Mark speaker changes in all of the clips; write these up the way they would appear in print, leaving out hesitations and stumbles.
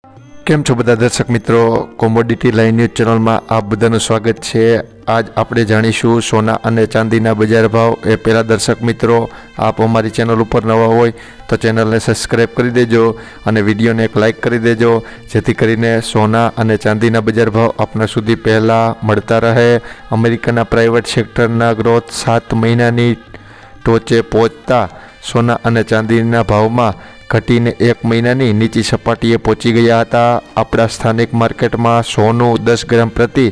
Speaker 1: કેમ છો બધા દર્શક મિત્રો, કોમોડિટી લાઈવ ન્યૂઝ ચેનલમાં આપ બધાનું સ્વાગત છે। આજ આપણે જાણીશું સોના અને ચાંદીના બજાર ભાવ। એ પહેલાં દર્શક મિત્રો, આપ અમારી ચેનલ ઉપર નવા હોય તો ચેનલને સબસ્ક્રાઈબ કરી દેજો અને વિડીયોને એક લાઇક કરી દેજો, જેથી કરીને સોના અને ચાંદીના બજાર ભાવ આપના સુધી પહેલાં મળતા રહે। અમેરિકાના પ્રાઇવેટ સેક્ટરના ગ્રોથ 7 મહિનાની ટોચે પહોંચતા સોના અને ચાંદીના ભાવમાં ઘટીને 1 મહિનાની નીચી સપાટીએ પહોંચી ગયા હતા। આપણા સ્થાનિક માર્કેટમાં સોનું 10 ગ્રામ પ્રતિ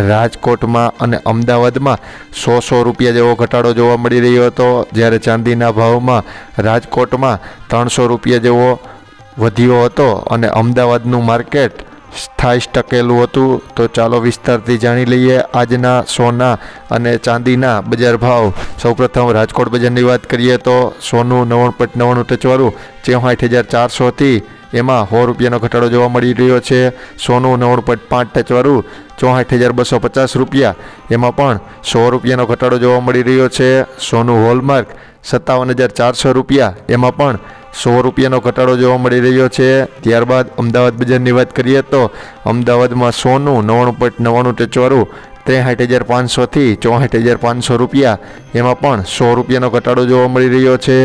Speaker 1: રાજકોટમાં અને અમદાવાદમાં 100 રૂપિયા જેવો ઘટાડો જોવા મળી રહ્યો હતો, જ્યારે ચાંદીના ભાવમાં રાજકોટમાં 300 રૂપિયા જેવો વધ્યો હતો અને અમદાવાદનું માર્કેટ સ્થાયી ટકેલું હતું। તો ચાલો વિસ્તારથી જાણી લઈએ આજના સોના અને ચાંદીના બજાર ભાવ। સૌપ્રથમ રાજકોટ બજારની વાત કરીએ તો સોનું 99.99 ટચવાળું 64,400થી એમાં 100 રૂપિયાનો ઘટાડો જોવા મળી રહ્યો છે। સોનું 99.5 ટચવાળું 64,250 રૂપિયા, એમાં પણ 100 રૂપિયાનો ઘટાડો જોવા મળી રહ્યો છે। સોનું હોલમાર્ક 57,400 રૂપિયા, એમાં પણ 100 રૂપિયાનો ઘટાડો જોવા મળી રહ્યો છે। ત્યારબાદ અમદાવાદ બજારની વાત કરીએ તો અમદાવાદમાં સોનું 99.99 ટચવાળું 63,500થી 64,500 રૂપિયા, એમાં પણ 100 રૂપિયાનો ઘટાડો જોવા મળી રહ્યો છે।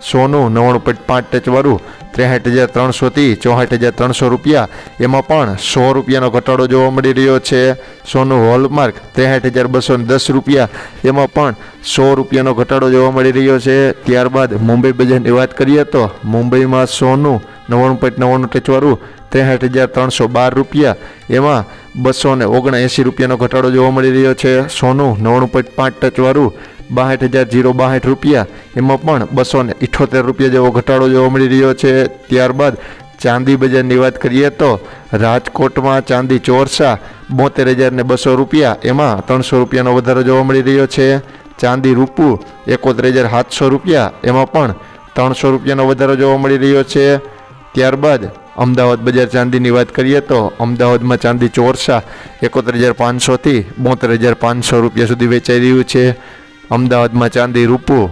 Speaker 1: સોનું 99.5 ટચવાળું 63,300થી 64,300 રૂપિયા, એમાં પણ 100 રૂપિયાનો ઘટાડો જોવા મળી રહ્યો છે। સોનું હોલમાર્ક 63,210 રૂપિયા, એમાં પણ 100 રૂપિયાનો ઘટાડો જોવા મળી રહ્યો છે। ત્યારબાદ મુંબઈ બજારની વાત કરીએ તો મુંબઈમાં સોનું 99.99 ટચવાળું 63,312 રૂપિયા, એમાં 279 રૂપિયાનો ઘટાડો જોવા મળી રહ્યો છે। સોનું 99.5 ટચવાળું 62,062 રૂપિયા, એમાં પણ 278 રૂપિયા જેવો ઘટાડો જોવા મળી રહ્યો છે। ત્યારબાદ ચાંદી બજારની વાત કરીએ તો રાજકોટમાં ચાંદી ચોરસા 72,200 રૂપિયા, એમાં 300 રૂપિયાનો વધારો જોવા મળી રહ્યો છે। ચાંદી રૂપું 71,700 રૂપિયા, એમાં પણ 300 રૂપિયાનો વધારો જોવા મળી રહ્યો છે। ત્યારબાદ અમદાવાદ બજાર ચાંદીની વાત કરીએ તો અમદાવાદમાં ચાંદી ચોરસા 71,500થી 72,500 રૂપિયા સુધી વેચાઈ રહ્યું છે। અમદાવાદમાં ચાંદી રૂપું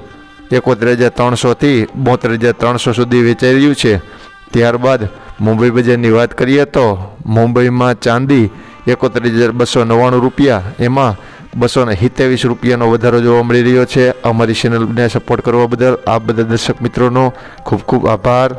Speaker 1: 71,300થી 72,300 સુધી વેચાઈ રહ્યું છે। ત્યારબાદ મુંબઈ બજારની વાત કરીએ તો મુંબઈમાં ચાંદી 71,299 રૂપિયા, એમાં 227 રૂપિયાનો વધારો જોવા મળી રહ્યો છે। અમારી ચેનલને સપોર્ટ કરવા બદલ આપ બધા દર્શક મિત્રોનો ખૂબ ખૂબ આભાર।